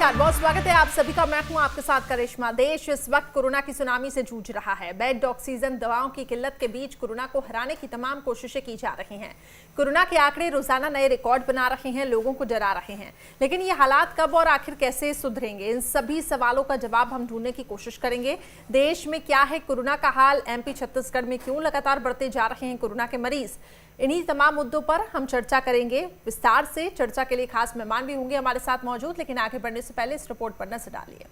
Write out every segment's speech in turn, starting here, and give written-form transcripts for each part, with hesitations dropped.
नमस्कार, बहुत स्वागत है आप सभी का। मैं हूं आपके साथ करिश्मा। देश इस वक्त कोरोना की सुनामी से जूझ रहा है। बेड, ऑक्सीजन, दवाओं की किल्लत के बीच कोरोना को हराने की तमाम कोशिशें की जा रही हैं। कोरोना के आंकड़े रोजाना नए रिकॉर्ड बना रहे हैं, लोगों को डरा रहे हैं। लेकिन ये हालात कब और आखिर कैसे सुधरेंगे, इन सभी सवालों का जवाब हम ढूंढने की कोशिश करेंगे। देश में क्या है कोरोना का हाल, एमपी छत्तीसगढ़ में क्यों लगातार बढ़ते जा रहे हैं कोरोना के मरीज, इन्हीं तमाम मुद्दों पर हम चर्चा करेंगे विस्तार से। चर्चा के लिए खास मेहमान भी होंगे हमारे साथ मौजूद, लेकिन आगे बढ़ने से पहले इस रिपोर्ट पर नजर डालिए।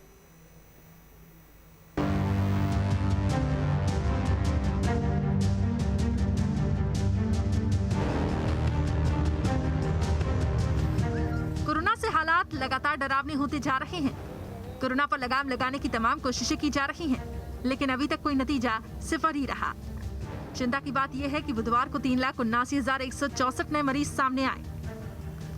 कोरोना से हालात लगातार डरावने होते जा रहे हैं। कोरोना पर लगाम लगाने की तमाम कोशिशें की जा रही हैं, लेकिन अभी तक कोई नतीजा सिफर ही रहा। चिंता की बात यह है कि बुधवार को 3,79,164 नए मरीज सामने आए,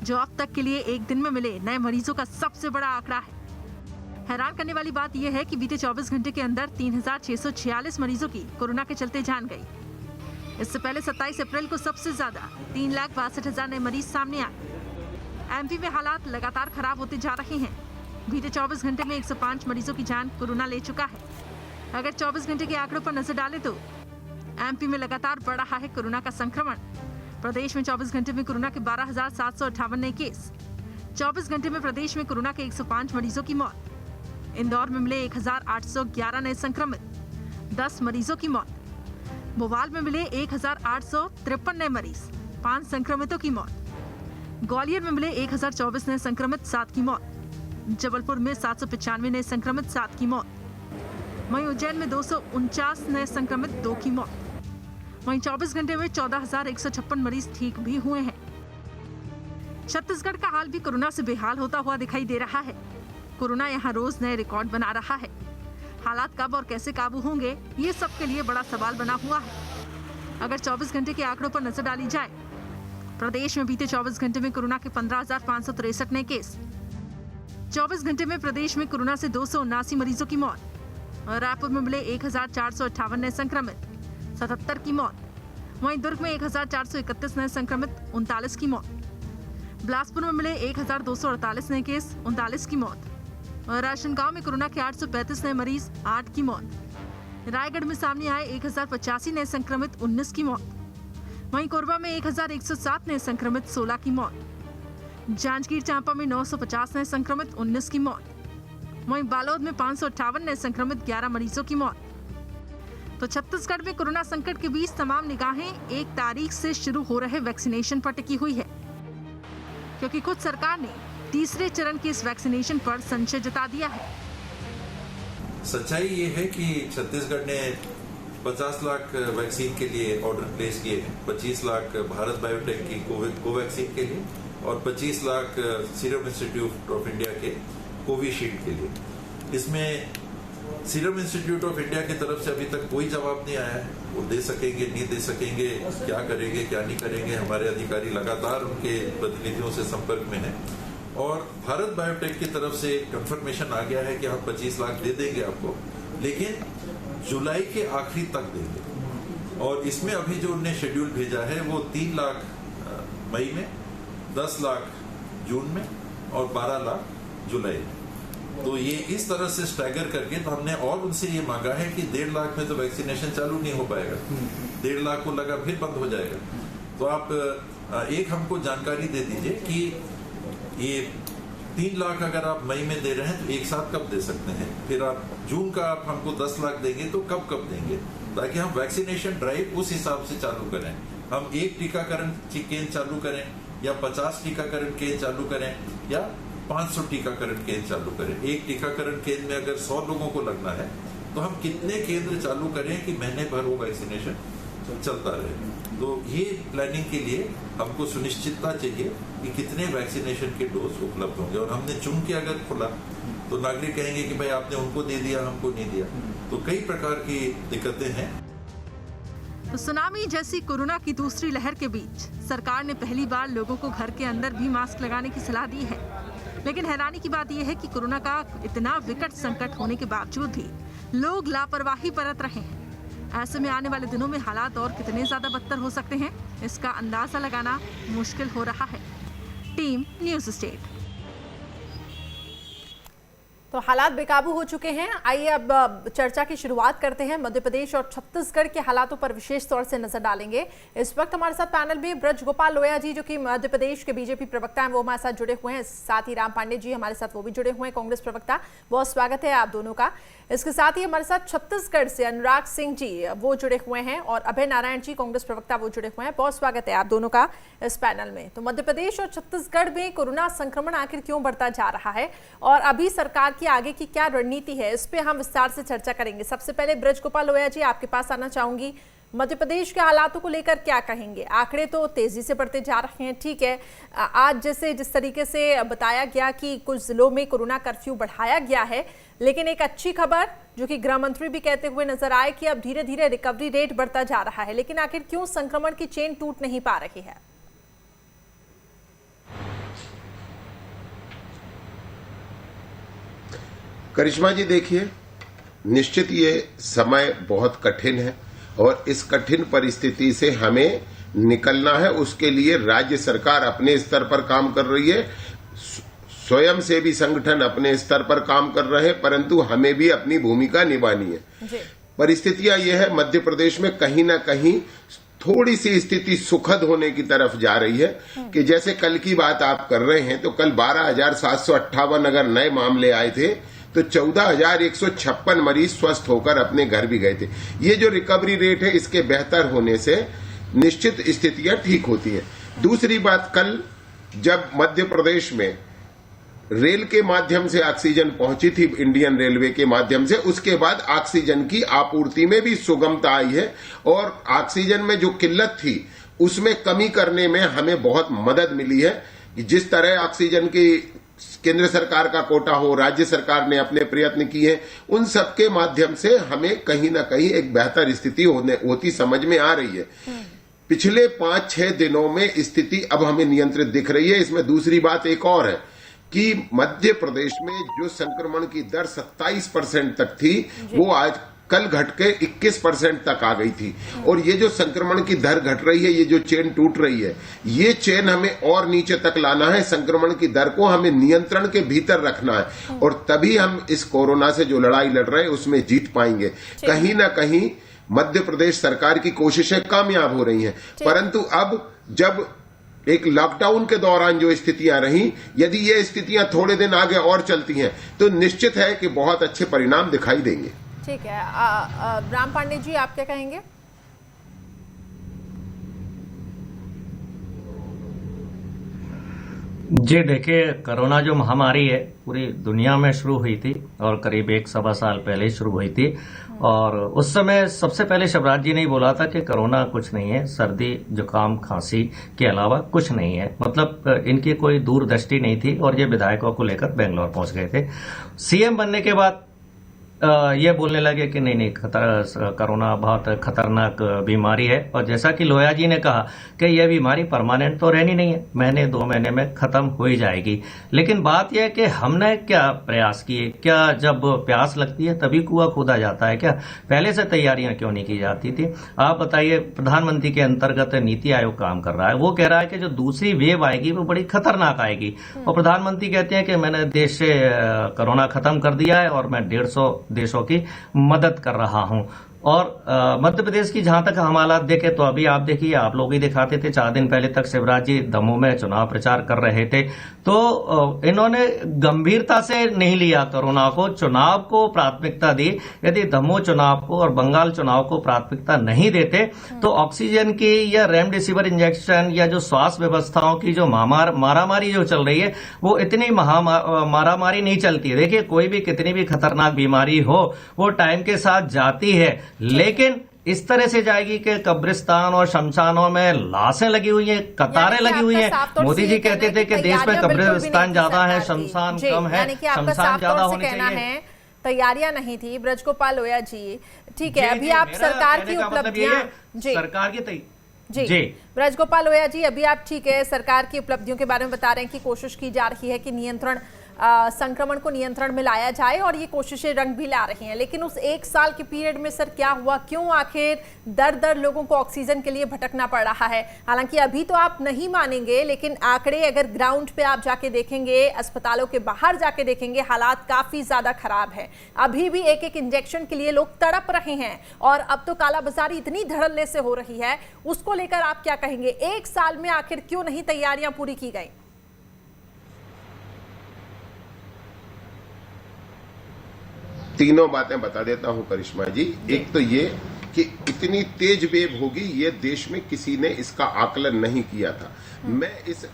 जो अब तक के लिए एक दिन में मिले नए मरीजों का सबसे बड़ा आंकड़ा है। हैरान करने वाली बात यह है कि बीते 24 घंटे के अंदर 3,646 मरीजों की कोरोना के चलते जान गई। इससे पहले 27 अप्रैल को सबसे ज्यादा 3,62,000 नए मरीज सामने आए। एमपी में हालात लगातार खराब होते जा रहे हैं। बीते 24 घंटे में 105 मरीजों की जान कोरोना ले चुका है। अगर 24 घंटे के आंकड़ों पर नजर डालें तो एमपी में लगातार बढ़ रहा है कोरोना का संक्रमण। प्रदेश में 24 घंटे में कोरोना के 12,758 नए केस। 24 घंटे में प्रदेश में कोरोना के 105 मरीजों की मौत। इंदौर में मिले 1,811 नए संक्रमित, 10 मरीजों की मौत। भोपाल में मिले 1,853 नए मरीज, 5 संक्रमितों की मौत। ग्वालियर में मिले 1,024 नए संक्रमित, 7 की मौत। जबलपुर में 795 नए संक्रमित, 7 की मौत। वहीं उज्जैन में 249 नए संक्रमित, 2 की मौत। वहीं 24 घंटे में 14,156 मरीज ठीक भी हुए हैं। छत्तीसगढ़ का हाल भी कोरोना से बेहाल होता हुआ दिखाई दे रहा है। कोरोना यहाँ रोज नए रिकॉर्ड बना रहा है। हालात कब और कैसे काबू होंगे, ये सबके लिए बड़ा सवाल बना हुआ है। अगर 24 घंटे के आंकड़ों पर नजर डाली जाए, प्रदेश में बीते 24 घंटे में कोरोना के 15,563 नए केस। 24 घंटे में प्रदेश में कोरोना से 279 मरीजों की मौत। और रायपुर में मिले 1,458 नए संक्रमित, 77 की मौत। वहीं दुर्ग में 1,431 नए संक्रमित, 39 की मौत। बिलासपुर में मिले 1,248 नए केस, 39 की मौत। और राजनांदगांव में कोरोना के 835 नए मरीज, 8 की मौत। रायगढ़ में सामने आए 1,085 नए संक्रमित, 19 की मौत। वहीं कोरबा में 1,107 नए संक्रमित, 16 की मौत। जांजगीर चांपा में 950 नए संक्रमित, 19 की मौत। वहीं बालोद में 558 नए संक्रमित, 11 मरीजों की मौत। तो छत्तीसगढ़ में कोरोना संकट के बीच तमाम निगाहें 1 तारीख से शुरू हो रहे वैक्सीनेशन पर टिकी हुई है, क्योंकि खुद सरकार ने तीसरे चरण के इस वैक्सीनेशन पर संशय जता दिया है। सच्चाई ये है कि छत्तीसगढ़ ने 50 लाख वैक्सीन के लिए ऑर्डर प्लेस किए हैं। 25 लाख भारत बायोटेक की कोवैक्सीन के लिए और 25 lakh serum institute of India के कोविशील्ड के लिए। इसमें सीरम इंस्टीट्यूट ऑफ इंडिया की तरफ से अभी तक कोई जवाब नहीं आया है। वो दे सकेंगे, नहीं दे सकेंगे, क्या करेंगे, क्या नहीं करेंगे। हमारे अधिकारी लगातार उनके प्रतिनिधियों से संपर्क में हैं। और भारत बायोटेक की तरफ से कंफर्मेशन आ गया है कि हम 25 लाख दे देंगे आपको, लेकिन जुलाई के आखिरी तक देंगे। और इसमें अभी जो उन्होंने शेड्यूल भेजा है वो 3 लाख मई में, 10 लाख जून में और 12 लाख जुलाई में। तो ये इस तरह से स्टैगर करके, तो हमने और उनसे ये मांगा है कि 1.5 लाख में तो वैक्सीनेशन चालू नहीं हो पाएगा, 1.5 लाख को लगा फिर बंद हो जाएगा। तो आप एक हमको जानकारी दे दीजिए कि ये 3 लाख अगर आप मई में दे रहे हैं तो एक साथ कब दे सकते हैं, फिर आप जून का आप हमको 10 लाख देंगे तो कब देंगे, ताकि हम वैक्सीनेशन ड्राइव उस हिसाब से चालू करें। हम 1 टीकाकरण केंद्र चालू करें या 50 टीकाकरण केंद्र चालू करें या 500 टीकाकरण केंद्र चालू करें। एक टीकाकरण केंद्र में अगर 100 लोगों को लगना है तो हम कितने केंद्र चालू करें कि महीने भर वो वैक्सीनेशन चलता रहे। तो ये प्लानिंग के लिए हमको सुनिश्चितता चाहिए कि कितने वैक्सीनेशन के डोज उपलब्ध होंगे। और हमने चुन के अगर खोला तो नागरिक कहेंगे कि भाई आपने उनको दे दिया, हमको नहीं दिया। तो कई प्रकार की दिक्कतें हैं। तो सुनामी जैसी कोरोना की दूसरी लहर के बीच सरकार ने पहली बार लोगों को घर के अंदर भी मास्क लगाने की सलाह दी है। लेकिन हैरानी की बात यह है कि कोरोना का इतना विकट संकट होने के बावजूद भी लोग लापरवाही बरत रहे हैं। ऐसे में आने वाले दिनों में हालात और कितने ज्यादा बदतर हो सकते हैं, इसका अंदाजा लगाना मुश्किल हो रहा है। Team news state. तो हालात बेकाबू हो चुके हैं। आइए अब चर्चा की शुरुआत करते हैं। मध्य प्रदेश और छत्तीसगढ़ के हालातों पर विशेष तौर से नजर डालेंगे। इस वक्त हमारे साथ पैनल में ब्रज गोपाल लोया जी, जो कि मध्य प्रदेश के बीजेपी प्रवक्ता हैं, वो हमारे साथ जुड़े हुए हैं। साथ ही राम पांडे जी हमारे साथ, वो भी जुड़े हुए हैं, कांग्रेस प्रवक्ता। बहुत स्वागत है आप दोनों का। इसके साथ ही हमारे साथ छत्तीसगढ़ से अनुराग सिंह जी वो जुड़े हुए हैं और अभय नारायण जी कांग्रेस प्रवक्ता वो जुड़े हुए हैं। बहुत स्वागत है आप दोनों का इस पैनल में। तो मध्य प्रदेश और छत्तीसगढ़ में कोरोना संक्रमण आखिर क्यों बढ़ता जा रहा है और अभी सरकार की आगे की क्या रणनीति है, इस पे हम विस्तार से चर्चा करेंगे। सबसे पहले ब्रज गोपाल लोया जी, आपके पास आना चाहूंगी। मध्य प्रदेश के हालातों को लेकर क्या कहेंगे? आंकड़े तो तेजी से बढ़ते जा रहे हैं, ठीक है। आज जैसे जिस तरीके से बताया गया कि कुछ जिलों में कोरोना कर्फ्यू बढ़ाया गया है, लेकिन एक अच्छी खबर जो कि गृह मंत्री भी कहते हुए नजर आए कि अब धीरे धीरे रिकवरी रेट बढ़ता जा रहा है, लेकिन आखिर क्यों संक्रमण की चेन टूट नहीं पा रही है? करिश्मा जी, देखिए, निश्चित ये समय बहुत कठिन है और इस कठिन परिस्थिति से हमें निकलना है। उसके लिए राज्य सरकार अपने स्तर पर काम कर रही है, स्वयं सेवी संगठन अपने स्तर पर काम कर रहे हैं, परंतु हमें भी अपनी भूमिका निभानी है। परिस्थितियां ये है, मध्य प्रदेश में कहीं ना कहीं थोड़ी सी स्थिति सुखद होने की तरफ जा रही है कि जैसे कल की बात आप कर रहे हैं तो कल 12,758 अगर नए मामले आए थे तो 14,156 मरीज स्वस्थ होकर अपने घर भी गए थे। ये जो रिकवरी रेट है, इसके बेहतर होने से निश्चित स्थितियां ठीक होती हैं। दूसरी बात, कल जब मध्य प्रदेश में रेल के माध्यम से ऑक्सीजन पहुंची थी, इंडियन रेलवे के माध्यम से, उसके बाद ऑक्सीजन की आपूर्ति में भी सुगमता आई है और ऑक्सीजन में जो किल्लत थी उसमें कमी करने में हमें बहुत मदद मिली है। जिस तरह ऑक्सीजन की केंद्र सरकार का कोटा हो, राज्य सरकार ने अपने प्रयत्न किए, उन सबके माध्यम से हमें कहीं ना कहीं एक बेहतर स्थिति होती समझ में आ रही है। पिछले 5-6 दिनों में स्थिति अब हमें नियंत्रित दिख रही है। इसमें दूसरी बात एक और है कि मध्य प्रदेश में जो संक्रमण की दर 27% तक थी, वो आज कल घट के 21% तक आ गई थी। और ये जो संक्रमण की दर घट रही है, ये जो चेन टूट रही है, ये चेन हमें और नीचे तक लाना है। संक्रमण की दर को हमें नियंत्रण के भीतर रखना है और तभी हम इस कोरोना से जो लड़ाई लड़ रहे हैं उसमें जीत पाएंगे। कहीं ना कहीं मध्य प्रदेश सरकार की कोशिशें कामयाब हो रही हैं, परंतु अब जब एक लॉकडाउन के दौरान जो स्थितियां रही, यदि ये स्थितियां थोड़े दिन आगे और चलती हैं तो निश्चित है कि बहुत अच्छे परिणाम दिखाई देंगे। ठीक है। राम पांडे जी, आप क्या कहेंगे? जी देखिए, कोरोना जो महामारी है पूरी दुनिया में शुरू हुई थी और करीब 1-1.25 साल पहले शुरू हुई थी। और उस समय सबसे पहले शिवराज जी ने ही बोला था कि कोरोना कुछ नहीं है, सर्दी जुकाम खांसी के अलावा कुछ नहीं है। मतलब इनकी कोई दूरदृष्टि नहीं थी और ये विधायकों को लेकर बेंगलोर पहुंच गए थे। सीएम बनने के बाद ये बोलने लगे कि नहीं कोरोना बहुत खतरनाक बीमारी है और जैसा कि लोया जी ने कहा कि यह बीमारी परमानेंट तो रहनी नहीं है, महीने 2 महीने में खत्म हो ही जाएगी। लेकिन बात यह है कि हमने क्या प्रयास किए? क्या जब प्यास लगती है तभी कुआं खोदा जाता है क्या? पहले से तैयारियां क्यों नहीं की जाती थी? आप बताइए, प्रधानमंत्री के अंतर्गत नीति आयोग काम कर रहा है, वो कह रहा है कि जो दूसरी वेव आएगी वो बड़ी खतरनाक आएगी और प्रधानमंत्री कहते हैं कि मैंने देश से कोरोना खत्म कर दिया है और मैं 150 देशों की मदद कर रहा हूं। और मध्य प्रदेश की जहां तक हम हालात देखे तो अभी आप देखिए, आप लोग ही दिखाते थे 4 दिन पहले तक शिवराज जी दमोह में चुनाव प्रचार कर रहे थे, तो इन्होंने गंभीरता से नहीं लिया कोरोना को, चुनाव को प्राथमिकता दी। यदि दमोह चुनाव को और बंगाल चुनाव को प्राथमिकता नहीं देते तो ऑक्सीजन की या रेमडेसिविर इंजेक्शन या जो स्वास्थ्य व्यवस्थाओं की जो मारामारी जो चल रही है वो इतनी मारामारी नहीं चलती है। देखिए, कोई भी कितनी भी खतरनाक बीमारी हो वो टाइम के साथ जाती है, लेकिन इस तरह से जाएगी कि कब्रिस्तान और शमशानों में लाशें लगी हुई हैं, कतारें लगी हुई हैं। मोदी जी कहते थे कि देश में कब्रिस्तान ज्यादा है, शमशान कम है, शमशान ज्यादा होने चाहिए। तैयारियां नहीं थी। ब्रज गोपाल लोया जी, ठीक है, अभी आप सरकार की उपलब्धियां, सरकार की जी ब्रज गोपाल लोया जी, अभी आप ठीक है सरकार की उपलब्धियों के बारे में बता रहे हैं कि कोशिश की जा रही है कि नियंत्रण संक्रमण को नियंत्रण में लाया जाए और ये कोशिशें रंग भी ला रही हैं, लेकिन उस एक साल के पीरियड में सर क्या हुआ, क्यों आखिर दर दर लोगों को ऑक्सीजन के लिए भटकना पड़ रहा है? हालांकि अभी तो आप नहीं मानेंगे, लेकिन आंकड़े अगर ग्राउंड पे आप जाके देखेंगे, अस्पतालों के बाहर जाके देखेंगे, हालात काफी ज्यादा खराब है। अभी भी एक एक इंजेक्शन के लिए लोग तड़प रहे हैं और अब तो कालाबाजारी इतनी धड़ल्ले से हो रही है, उसको लेकर आप क्या कहेंगे? एक साल में आखिर क्यों नहीं तैयारियां पूरी की गई? तीनों बातें बता देता हूं करिश्मा जी। एक तो ये कि इतनी तेज वेव होगी, ये देश में किसी ने इसका आकलन नहीं किया था। मैं इस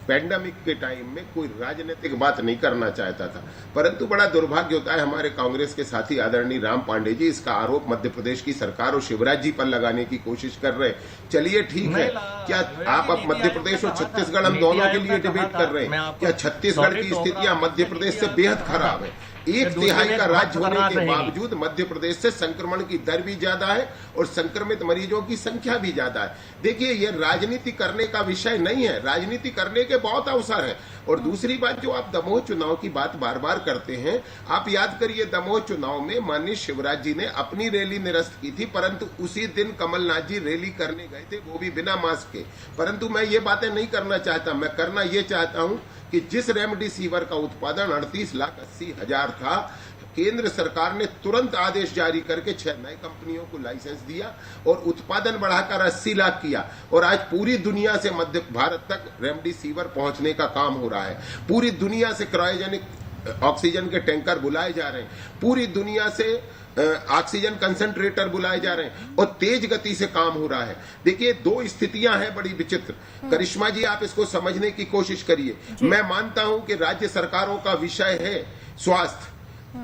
पैंडेमिक के टाइम में कोई राजनीतिक बात नहीं करना चाहता था, परंतु बड़ा दुर्भाग्य होता है हमारे कांग्रेस के साथी आदरणीय राम पांडे जी इसका आरोप मध्य प्रदेश की सरकार और शिवराज जी पर लगाने की कोशिश कर रहे हैं। चलिए ठीक है, क्या आप अब मध्य प्रदेश और छत्तीसगढ़ हम दोनों के लिए डिबेट कर रहे हैं? क्या छत्तीसगढ़ की स्थितियां मध्य प्रदेश से बेहद खराब है? एक तिहाई का राज्य होने के बावजूद मध्य प्रदेश से संक्रमण की दर भी ज्यादा है और संक्रमित मरीजों की संख्या भी ज्यादा है। देखिए, ये राजनीति करने का विषय नहीं है, राजनीति करने के बहुत अवसर है। और दूसरी बात, जो आप दमोह चुनाव की बात बार बार करते हैं, आप याद करिए दमोह चुनाव में माननीय शिवराज जी ने अपनी रैली निरस्त की थी, परंतु उसी दिन कमलनाथ जी रैली करने गए थे, वो भी बिना मास्क के। परंतु मैं ये बातें नहीं करना चाहता, मैं करना ये चाहता हूं कि जिस रेमडेसिविर का उत्पादन 38,80,000 था, केंद्र सरकार ने तुरंत आदेश जारी करके 6 नई कंपनियों को लाइसेंस दिया और उत्पादन बढ़ाकर 80 लाख किया। और आज पूरी दुनिया से मध्य भारत तक रेमडेसिविर पहुंचने का काम हो रहा है। पूरी दुनिया से क्रायोजेनिक ऑक्सीजन के टैंकर बुलाए जा रहे हैं, पूरी दुनिया से ऑक्सीजन कंसंट्रेटर बुलाए जा रहे हैं और तेज गति से काम हो रहा है। देखिए, दो स्थितियां हैं बड़ी विचित्र। करिश्मा जी, आप इसको समझने की कोशिश करिए। मैं मानता हूं कि राज्य सरकारों का विषय है स्वास्थ्य।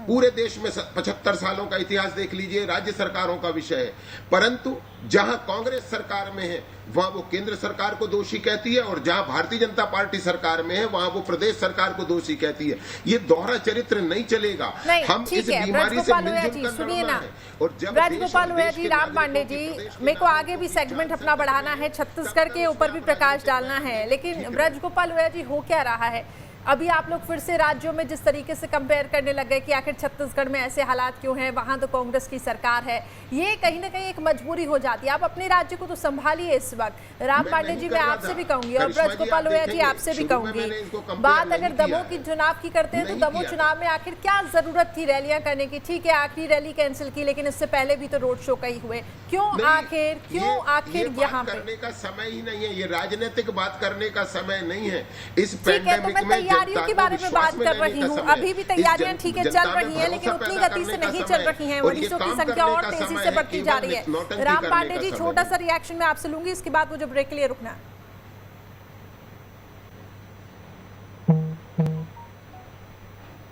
पूरे देश में 75 सालों का इतिहास देख लीजिए, राज्य सरकारों का विषय है। परंतु जहां कांग्रेस सरकार में है वहां वो केंद्र सरकार को दोषी कहती है और जहां भारतीय जनता पार्टी सरकार में है वहां वो प्रदेश सरकार को दोषी कहती है। ये दोहरा चरित्र नहीं चलेगा। हम इस बीमारी से मिलजुल कर लड़ना है। और जब ब्रजगोपाल लोया जी, राम पांडे जी, मेरे को आगे भी सेगमेंट अपना बढ़ाना है, छत्तीसगढ़ के ऊपर भी प्रकाश डालना है, लेकिन ब्रजगोपाल लोया जी, हो क्या रहा है? अभी आप लोग फिर से राज्यों में जिस तरीके से कंपेयर करने लग गए कि आखिर छत्तीसगढ़ में ऐसे हालात क्यों हैं, वहां तो कांग्रेस की सरकार है। ये कहीं ना कहीं एक मजबूरी हो जाती है। आप अपने राज्य को तो संभालिए इस वक्त। राम पांडे जी, मैं आपसे भी कहूंगी और ब्रजगोपाल लोया जी आपसे भी कहूंगी, बात अगर दमोह की चुनाव की करते हैं तो दमोह चुनाव में आखिर क्या जरूरत थी रैलियां करने की? ठीक है, आखिरी रैली कैंसिल की, लेकिन इससे पहले भी तो रोड शो कई हुए। क्यों आखिर यहाँ करने का समय ही नहीं है, ये राजनीतिक बात करने का समय नहीं है। इस पैंडेमिक में तैयारियों के बारे में बात कर रही हूँ। अभी भी तैयारियां ठीक है चल रही हैं, लेकिन उतनी गति से नहीं चल रही हैं। मरीजों की संख्या और तेजी से बढ़ती जा रही है। राम पांडे जी, छोटा सा रिएक्शन मैं आपसे लूंगी, इसके बाद मुझे ब्रेक के लिए रुकना है।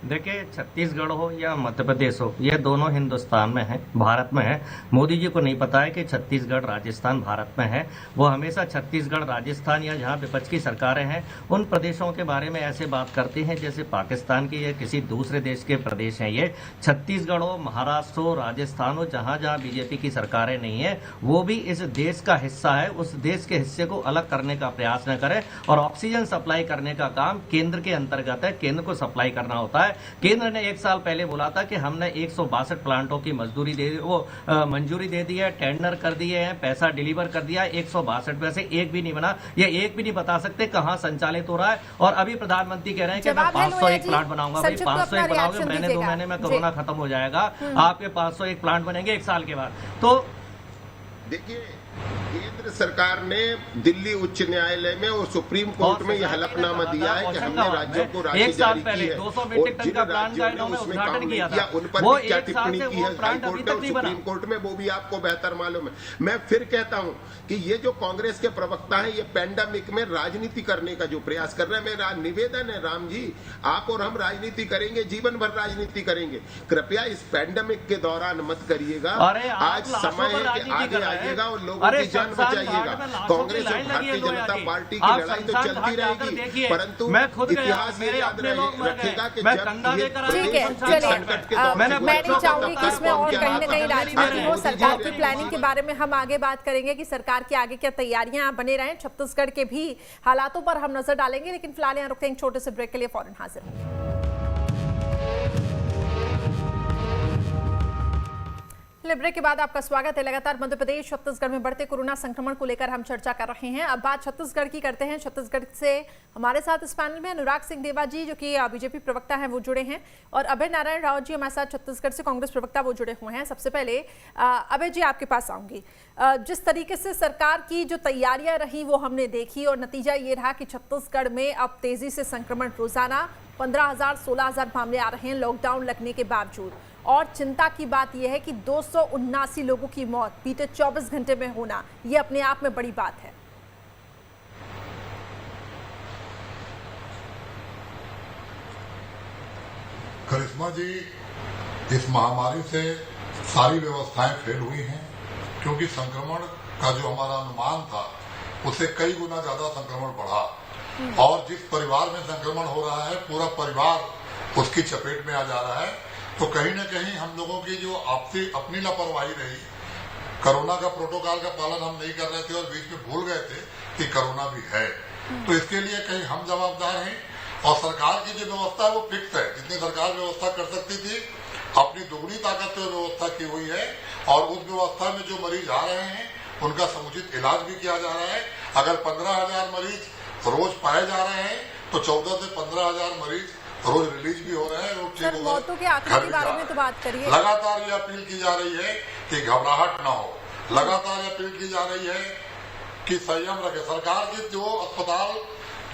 देखिए, छत्तीसगढ़ हो या मध्य प्रदेश हो, ये दोनों हिंदुस्तान में है, भारत में है। मोदी जी को नहीं पता है कि छत्तीसगढ़ राजस्थान भारत में है। वो हमेशा छत्तीसगढ़ राजस्थान या जहाँ विपक्ष की सरकारें हैं उन प्रदेशों के बारे में ऐसे बात करती हैं जैसे पाकिस्तान की या किसी दूसरे देश के प्रदेश हैं। ये छत्तीसगढ़ हो, महाराष्ट्र हो, राजस्थान हो, जहाँ जहाँ बीजेपी की सरकारें नहीं है, वो भी इस देश का हिस्सा है। उस देश के हिस्से को अलग करने का प्रयास न करें। और ऑक्सीजन सप्लाई करने का काम केंद्र के अंतर्गत है, केंद्र को सप्लाई करना होता है। केंद्र ने 1 साल पहले बोला था कि हमने 162 प्लांटों की मंजूरी दे दी है, टेंडर कर दिए हैं, पैसा डिलीवर कर दिया है। 162 में से एक भी नहीं बना। ये एक भी नहीं बता सकते कहां संचालित हो रहा है। और अभी प्रधानमंत्री कह रहे हैं कि मैं 501 प्लांट बनाऊंगा। भाई 501 बनाओगे, महीने 2 महीने में कोरोना खत्म हो जाएगा। आपके 501 प्लांट बनेंगे 1 साल के बाद। तो देखिए, केंद्र सरकार ने दिल्ली उच्च न्यायालय में और सुप्रीम कोर्ट में यह हलफनामा दिया है कि हमने राज्यों को राशि जारी की है 200 मीट्रिक टन का प्लांट का इन्होंने उद्घाटन किया था, उन पर भी क्या टिप्पणी की है हाईकोर्ट और सुप्रीम कोर्ट में, वो भी आपको बेहतर मालूम है। मैं फिर कहता हूं कि ये जो कांग्रेस के प्रवक्ता है, ये पैंडेमिक में राजनीति करने का जो प्रयास कर रहे हैं, मेरा निवेदन है राम जी, आप और हम राजनीति करेंगे, जीवन भर राजनीति करेंगे, कृपया इस पैंडेमिक के दौरान मत करिएगा। आज समय है कि आगे आइएगा और लोगों की जान बचाइएगा। कांग्रेस और भारतीय जनता पार्टी की लड़ाई तो चलती रहेगी, परंतु इतिहास ये याद रखेगा कि जब ये संकट के दौर में, मैं नहीं चाहूंगी कि इसमें और कहीं ना कहीं राजनीति हो। सरकार की प्लानिंग के बारे में हम आगे बात करेंगे कि सरकार की आगे क्या तैयारियां बने रहे। छत्तीसगढ़ के भी हालातों पर हम नजर डालेंगे, लेकिन फिलहाल यहाँ रुकते हैं छोटे से ब्रेक के लिए, फौरन हाजिर। चलिए ब्रेक के बाद आपका स्वागत है। लगातार मध्य प्रदेश छत्तीसगढ़ में बढ़ते कोरोना संक्रमण को लेकर हम चर्चा कर रहे हैं। अब बात छत्तीसगढ़ की करते हैं। छत्तीसगढ़ से हमारे साथ इस पैनल में अनुराग सिंह देवा जी जो कि बीजेपी प्रवक्ता हैं वो जुड़े हैं, और अभय नारायण राव जी हमारे साथ छत्तीसगढ़ से कांग्रेस प्रवक्ता वो जुड़े हुए हैं। सबसे पहले अभय जी आपके पास आऊंगी। जिस तरीके से सरकार की जो तैयारियां रही वो हमने देखी, और नतीजा ये रहा कि छत्तीसगढ़ में अब तेजी से संक्रमण रोजाना 15,000 16,000 मामले आ रहे हैं लॉकडाउन लगने के बावजूद। और चिंता की बात यह है कि 279 लोगों की मौत बीते 24 घंटे में होना, यह अपने आप में बड़ी बात है। करिश्मा जी, इस महामारी से सारी व्यवस्थाएं फेल हुई हैं, क्योंकि संक्रमण का जो हमारा अनुमान था उससे कई गुना ज्यादा संक्रमण बढ़ा, और जिस परिवार में संक्रमण हो रहा है पूरा परिवार उसकी चपेट में आ जा रहा है। तो कहीं न कहीं हम लोगों की जो आपसी अपनी लापरवाही रही, कोरोना का प्रोटोकॉल का पालन हम नहीं कर रहे थे और बीच में भूल गए थे कि कोरोना भी है, तो इसके लिए कहीं हम जवाबदार हैं। और सरकार की जो व्यवस्था है वो फिक्स है, जितनी सरकार व्यवस्था कर सकती थी अपनी दुगनी ताकत से व्यवस्था की हुई है, और उस व्यवस्था में जो मरीज आ रहे हैं उनका समुचित इलाज भी किया जा रहा है। अगर 15,000 मरीज रोज पाए जा रहे हैं तो 14 से 15,000 मरीज रोज रिलीज भी हो रहे हैं और ठीक मौतों के आंकड़े के बारे में तो बात करिए। लगातार ये अपील की जा रही है कि घबराहट न हो, लगातार ये अपील की जा रही है कि संयम रखे। सरकार की जो अस्पताल,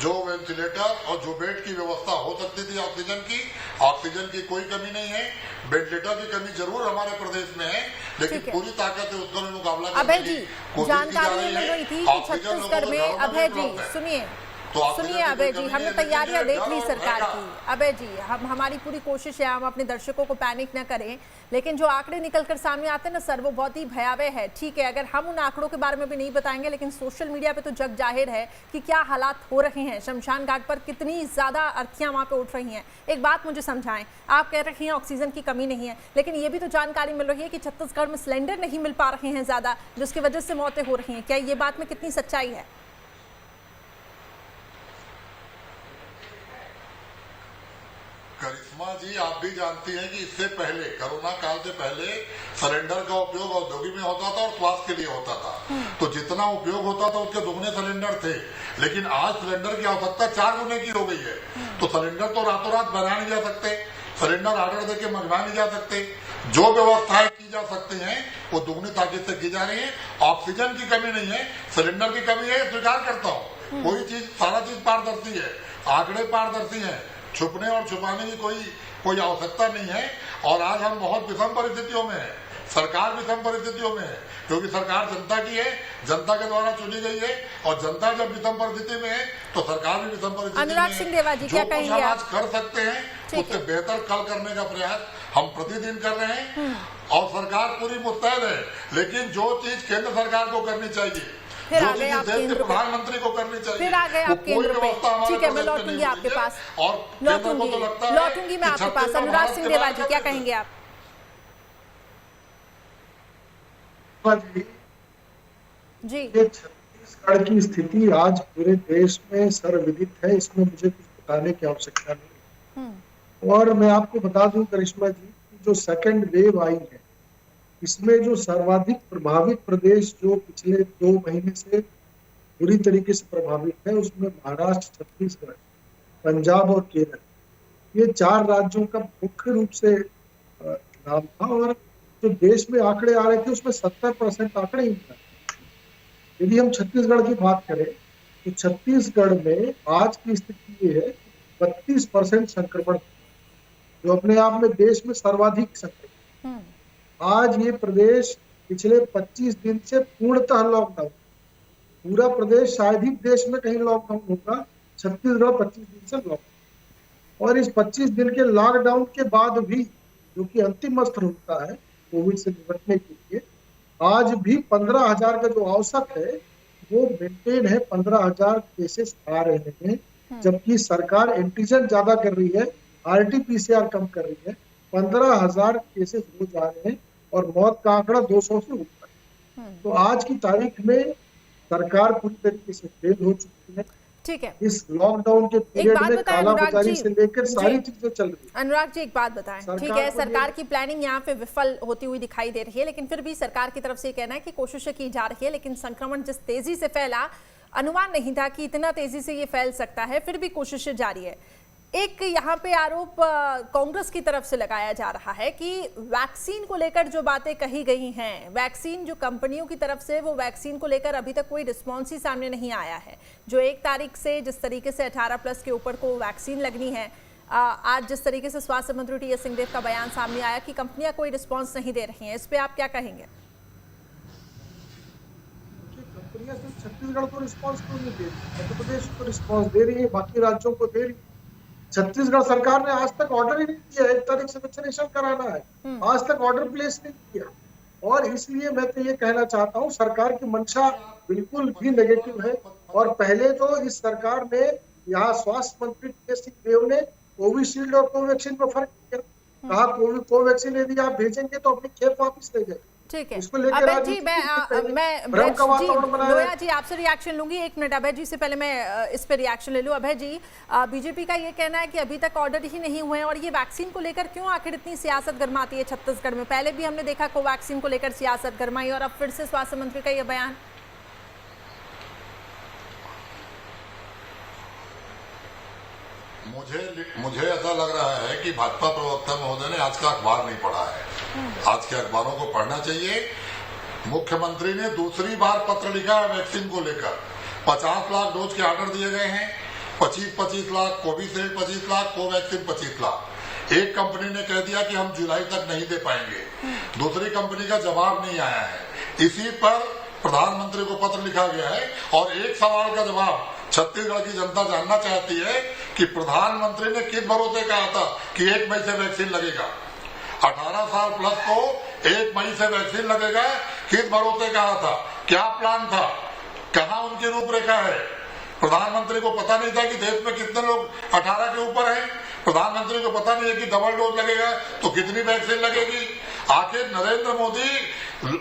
जो वेंटिलेटर और जो बेड की व्यवस्था हो सकती थी ऑक्सीजन की कोई कमी नहीं है। वेंटिलेटर की कमी जरूर हमारे प्रदेश में है, लेकिन पूरी ताकत से उसका मुकाबला करने की कोशिश जानकारी मिल रही थी कि छत्तीसगढ़ में, अभय जी सुनिए अभय जी, हमने तैयारियां देख ली सरकार की। अभय जी, हमारी पूरी कोशिश है हम अपने दर्शकों को पैनिक न करें, लेकिन जो आंकड़े निकलकर सामने आते हैं ना सर, वो बहुत ही भयावह है। ठीक है, अगर हम उन आंकड़ों के बारे में भी नहीं बताएंगे, लेकिन सोशल मीडिया पे तो जग जाहिर है कि क्या हालात हो रहे हैं। शमशान घाट पर कितनी ज्यादा अर्थियां वहां पे उठ रही हैं। एक बात मुझे समझाएं, आप कह रहे हैं ऑक्सीजन की कमी नहीं है, लेकिन ये भी तो जानकारी मिल रही है कि छत्तीसगढ़ में सिलेंडर नहीं मिल पा रहे हैं ज्यादा, जिसकी वजह से मौतें हो रही हैं। क्या ये बात में कितनी सच्चाई है? करिश्मा जी, आप भी जानती हैं कि इससे पहले, कोरोना काल से पहले सिलेंडर का उपयोग औद्योगिक में होता था और स्वास्थ्य के लिए होता था, तो जितना उपयोग होता था उसके दुगने सिलेंडर थे। लेकिन आज सिलेंडर की आवश्यकता 4 गुने की हो गई है, तो सिलेंडर तो रातों रात बनाए नहीं जा सकते, सिलेंडर ऑर्डर देके मंगवाए नहीं जा सकते। जो व्यवस्थाएं की जा सकती हैं वो दुगनी ताकत से की जा रही है। ऑक्सीजन की कमी नहीं है, सिलेंडर की कमी है, स्वीकार करता हूँ। कोई चीज, सारा चीज पारदर्शी है, आंकड़े पारदर्शी है, छुपने और छुपाने की कोई आवश्यकता नहीं है। और आज हम बहुत विषम परिस्थितियों में है, सरकार विषम परिस्थितियों में है, क्योंकि सरकार जनता की है, जनता के द्वारा चुनी गई है, और जनता जब विषम परिस्थिति में है तो सरकार भी विषम परिस्थिति में है। अनुराग सिंह देवा जी, क्या कहेंगे आप? आज कर सकते हैं उससे बेहतर कल करने का प्रयास हम प्रतिदिन कर रहे हैं, और सरकार पूरी मुस्तैद है। लेकिन जो चीज केंद्र सरकार को करनी चाहिए, फिर आ गए आप केंद्र पे, प्रधानमंत्री को करनी चाहिए, फिर आ गए आप केंद्र पे। ठीक है, मैं लौटूंगी आपके पास, लौटूंगी मैं आपके पास। अनुराग सिंह देवा जी, क्या कहेंगे आप? जी, ये छत्तीसगढ़ की स्थिति आज पूरे देश में सर्वविदित है, इसमें मुझे कुछ बताने की आवश्यकता नहीं। और मैं आपको बता दूं करिश्मा जी, जो सेकंड वेव आई है इसमें जो सर्वाधिक प्रभावित प्रदेश जो पिछले 2 महीने से बुरी तरीके से प्रभावित है, उसमें महाराष्ट्र, छत्तीसगढ़, पंजाब और केरल, ये 4 राज्यों का मुख्य रूप से नाम था। और जो देश में आंकड़े आ रहे थे उसमें 70% आंकड़े ही था। यदि हम छत्तीसगढ़ की बात करें तो छत्तीसगढ़ में आज की स्थिति ये है 32% संक्रमण, जो अपने आप में देश में सर्वाधिक संक्रमण। आज ये प्रदेश पिछले 25 दिन से पूर्णतः लॉकडाउन, पूरा प्रदेश शायद ही देश में कहीं लॉकडाउन होगा, छत्तीसगढ़ 25 दिन से लॉकडाउन। और इस 25 दिन के लॉकडाउन के बाद भी, जो कि अंतिम अस्त्र होता है कोविड से निपटने के लिए, आज भी 15,000 का जो औसत है वो मेंटेन है। 15,000 केसेस आ रहे हैं, जबकि सरकार एंटीजन ज्यादा कर रही है, RT-PCR कम कर रही है। 15,000 केसेस रोज आ रहे हैं और मौत का आंकड़ा 200 से ऊपर। तो आज की तारीख में सरकार पूरी तरीके से फेल हो चुकी है। ठीक है, इस लॉकडाउन के पीरियड बात में बताएं कालाबाजारी अनुराग से जी। लेकर सारी जी। चीजें चल रही है। अनुराग जी एक बात बताएं, ठीक है, को सरकार की प्लानिंग यहाँ पे विफल होती हुई दिखाई दे रही है, लेकिन फिर भी सरकार की तरफ से ये कहना है कि कोशिशें की जा रही है, लेकिन संक्रमण जिस तेजी से फैला, अनुमान नहीं था कि इतना तेजी से ये फैल सकता है, फिर भी कोशिशें जारी है। एक यहाँ पे आरोप कांग्रेस की तरफ से लगाया जा रहा है कि वैक्सीन को लेकर जो बातें कही गई हैं, वैक्सीन जो कंपनियों की तरफ से, वो वैक्सीन को लेकर अभी तक कोई रिस्पॉन्स ही सामने नहीं आया है। जो 1 तारीख से जिस तरीके से 18+ के ऊपर को वैक्सीन लगनी है, आज जिस तरीके से स्वास्थ्य मंत्री टी.एस. सिंहदेव का बयान सामने आया कि कंपनियां कोई रिस्पॉन्स नहीं दे रही हैं, इस पे आप क्या कहेंगे? कंपनियां सिर्फ छत्तीसगढ़ को रिस्पॉन्स क्यों नहीं दे रही, मध्य प्रदेश को रिस्पॉन्स दे रही है, बाकी राज्यों को दे रही है। छत्तीसगढ़ सरकार ने आज तक ऑर्डर ही नहीं दिया 1 तारीख से वैक्सीनेशन कराना है, आज तक ऑर्डर प्लेस नहीं किया। और इसलिए मैं तो ये कहना चाहता हूँ, सरकार की मंशा बिल्कुल भी नेगेटिव है। और पहले तो इस सरकार ने, यहाँ स्वास्थ्य मंत्री टी.एस. सिंहदेव ने कोविशील्ड और कोवैक्सीन में फर्क किया, कहा कोवैक्सीन यदि आप भेजेंगे तो अपनी खेप वापस ले जाए। ठीक है, उसको लेकर अभय आज जी, मैं भ्रम का वातावरण बनाया है। लोया जी आपसे रिएक्शन लूंगी, 1 मिनट अभय जी से पहले मैं इस पे रिएक्शन ले लूं। अभय जी, बीजेपी का ये कहना है कि अभी तक ऑर्डर ही नहीं हुए हैं, और ये वैक्सीन को लेकर क्यों आखिर इतनी सियासत गरमाती है छत्तीसगढ़ में? पहले भी हमने देखा कोवैक्सीन को लेकर सियासत गरमाई, और अब फिर से स्वास्थ्य मंत्री का ये बयान। मुझे ऐसा लग रहा है कि भाजपा प्रवक्ता महोदय ने आज का अखबार नहीं पढ़ा है। आज के अखबारों को पढ़ना चाहिए। मुख्यमंत्री ने दूसरी बार पत्र लिखा है वैक्सीन को लेकर। 50 लाख डोज के ऑर्डर दिए गए हैं, 25 लाख कोविशील्ड, 25 लाख कोवैक्सीन, 25 लाख। एक कंपनी ने कह दिया कि हम जुलाई तक नहीं दे पाएंगे, दूसरी कंपनी का जवाब नहीं आया है। इसी पर प्रधानमंत्री को पत्र लिखा गया है, और एक सवाल का जवाब छत्तीसगढ़ की जनता जानना चाहती है कि प्रधानमंत्री ने किस भरोसे कहा था कि 1 मई से वैक्सीन लगेगा। 18 साल प्लस को 1 मई से वैक्सीन लगेगा, किस भरोसे कहा था, क्या प्लान था, कहाँ उनकी रूपरेखा है? प्रधानमंत्री को पता नहीं था कि देश में कितने लोग 18 के ऊपर हैं? प्रधानमंत्री को पता नहीं है कि डबल डोज लगेगा तो कितनी वैक्सीन लगेगी? आखिर नरेंद्र मोदी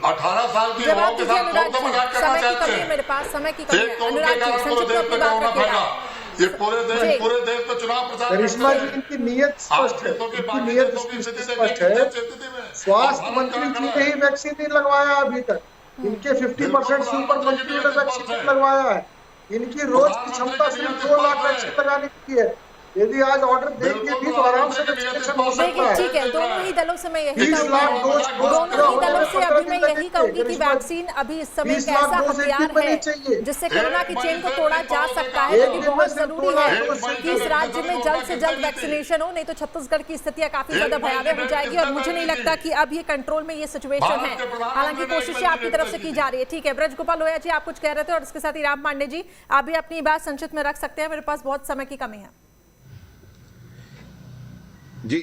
18 साल की युवाओं के साथ कौन सा मजाक करना चाहते हैं? मेरे पास समय की कमी है। एक तो उनके अनुराग कारण जी, पूरे संक्षिप्त देश में पे बात कोरोना रखिएगा। फैला। ये पूरे देश पे चुनाव प्रचार करिश्मा जी, इनकी नीयत स्पष्ट है, इनकी नीयत स्पष्ट है। स्वास्थ्य मंत्री जी ने ही वैक्सीन नहीं लगवाया अभी तक, इनके 50% से ऊपर मंत्रियों ने वैक्सीन लगवाया है। इनकी रोज की क्षमता सिर्फ 2 लाख वैक्सीन लगाने की है। यदि आज ऑर्डर देंगे भी तो आराम से वैक्सीनेशन हो सकता है। ठीक है, दोनों ही दलों से मैं यही 20 लाख डोज दोनों ही दलों से अभी मैं यही कहूंगी कि वैक्सीन अभी इस समय एक ऐसा हथियार है जिससे कोरोना की चेन को तोड़ा जा सकता है, जो कि बहुत जरूरी है कि इस राज्य में जल्द से जल्द वैक्सीनेशन हो, नहीं तो छत्तीसगढ़ की स्थितियां काफी ज्यादा भयावह हो जाएगी। और मुझे नहीं लगता कि अब ये कंट्रोल में ये सिचुएशन है, हालांकि कोशिशें आपकी तरफ से की जा रही है। ठीक है, ब्रज गोपाल लोया जी आप कुछ कह रहे थे, और इसके साथ ही राम पांडे जी आप भी अपनी बात संक्षिप्त में रख सकते हैं, मेरे पास बहुत समय की कमी है। जी,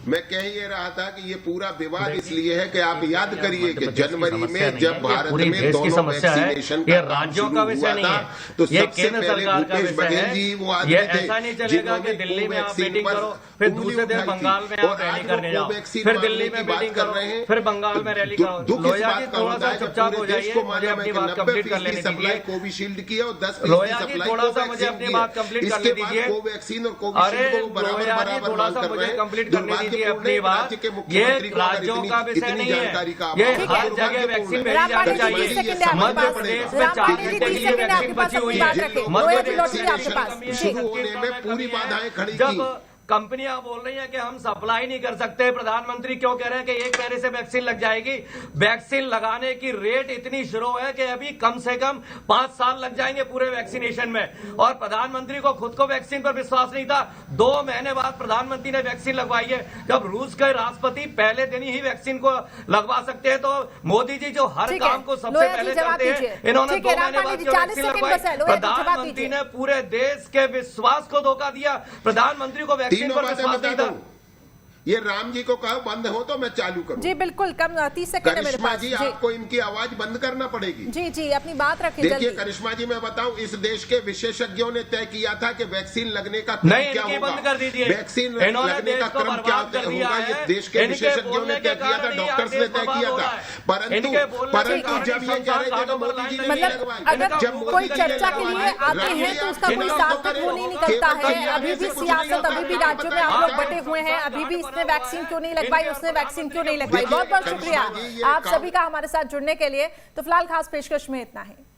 मैं कह ये रहा था कि ये पूरा विवाद इसलिए है कि आप याद करिए कि जनवरी में जब भारत में दोनों वैक्सीनेशन का राज्यों का विषय नहीं है, तो ये सबसे केंद्र पहले सरकार का भूपेश विषय बघेल है। जी वो ये आदमी थे ऐसा नहीं चलेगा कि दिल्ली में आप मीटिंग करो, फिर दूसरे दिन बंगाल में आप रैली करने जाओ, फिर दिल्ली में मीटिंग करो, फिर बंगाल में रैली करो। लोया जी थोड़ा सा चुपचाप हो जाइए, मुझे अपनी बात कंप्लीट कर लेने दीजिए। कोविशील्ड की और 10% लोया जी थोड़ा सा मुझे अपनी बात कंप्लीट करने दीजिए। कोवैक्सीन और कोविशील्ड को बराबर बराबर थोड़ा सा मुझे कंप्लीट करने दीजिए अपनी बात। ये राज्यों का विषय नहीं है, ये हर जगह वैक्सीन भेजी जानी चाहिए। मध्य प्रदेश में 40 के लिए वैक्सीन बची हुई है। मध्य प्रदेश शुरू होने में पूरी बाधाएं खड़ी की। जब कंपनियां बोल रही हैं कि हम सप्लाई नहीं कर सकते, प्रधानमंत्री क्यों कह रहे हैं कि 1 महीने से वैक्सीन लग जाएगी? वैक्सीन लगाने की रेट इतनी शुरू है कि अभी कम से कम 5 साल लग जाएंगे पूरे वैक्सीनेशन में। और प्रधानमंत्री को खुद को वैक्सीन पर विश्वास नहीं था, 2 महीने बाद प्रधानमंत्री ने वैक्सीन लगवाई है। जब रूस के राष्ट्रपति पहले दिन ही वैक्सीन को लगवा सकते हैं, तो मोदी जी जो हर काम को सबसे पहले करते हैं, इन्होंने 2 महीने बाद जो वैक्सीन लगवाई, प्रधानमंत्री ने पूरे देश के विश्वास को धोखा दिया। प्रधानमंत्री को वैक्सीन तीनों बातें बता दूं, ये राम जी को कहो बंद हो तो मैं चालू करूं। जी बिल्कुल, कम 30 सेकंड है मेरे करिश्मा पास। जी, आपको इनकी आवाज बंद करना पड़ेगी। जी जी, अपनी बात रखें देखिए जल्दी। करिश्मा जी, मैं बताऊं, इस देश के विशेषज्ञों ने तय किया था कि वैक्सीन लगने का क्रम नहीं, क्या इनकी होगा, बंद कर दीजिए। वैक्सीन इन्होंने लगने का देश को क्रम क्या बर्बाद कर दिया होगा, है। ये देश के इनके विशेषज्ञों ने बोलने तय के किया था, कारण ही डॉक्टर्स आज ने देश तय किया बर्बाद था। हो रहा है। परंतु इनके बोलने के कारण जब ये कह रहे थे कि मोदी जी ने नहीं मतलब लगवाई, अगर जब मोदी कोई जी ने चर्चा के लिए लगवाई, आते हैं तो उसका कोई इन्होंने सार्थक वो नहीं निकलता है। अभी भी सियासत, अभी भी राज्यों में आप लोग बटे हुए हैं, अभी भी इसने वैक्सीन क्यों नहीं लगवाई, उसने वैक्सीन क्यों नहीं लगवाई। बहुत बहुत शुक्रिया आप सभी का हमारे साथ जुड़ने के लिए। तो फिलहाल खास पेशकश में इतना है।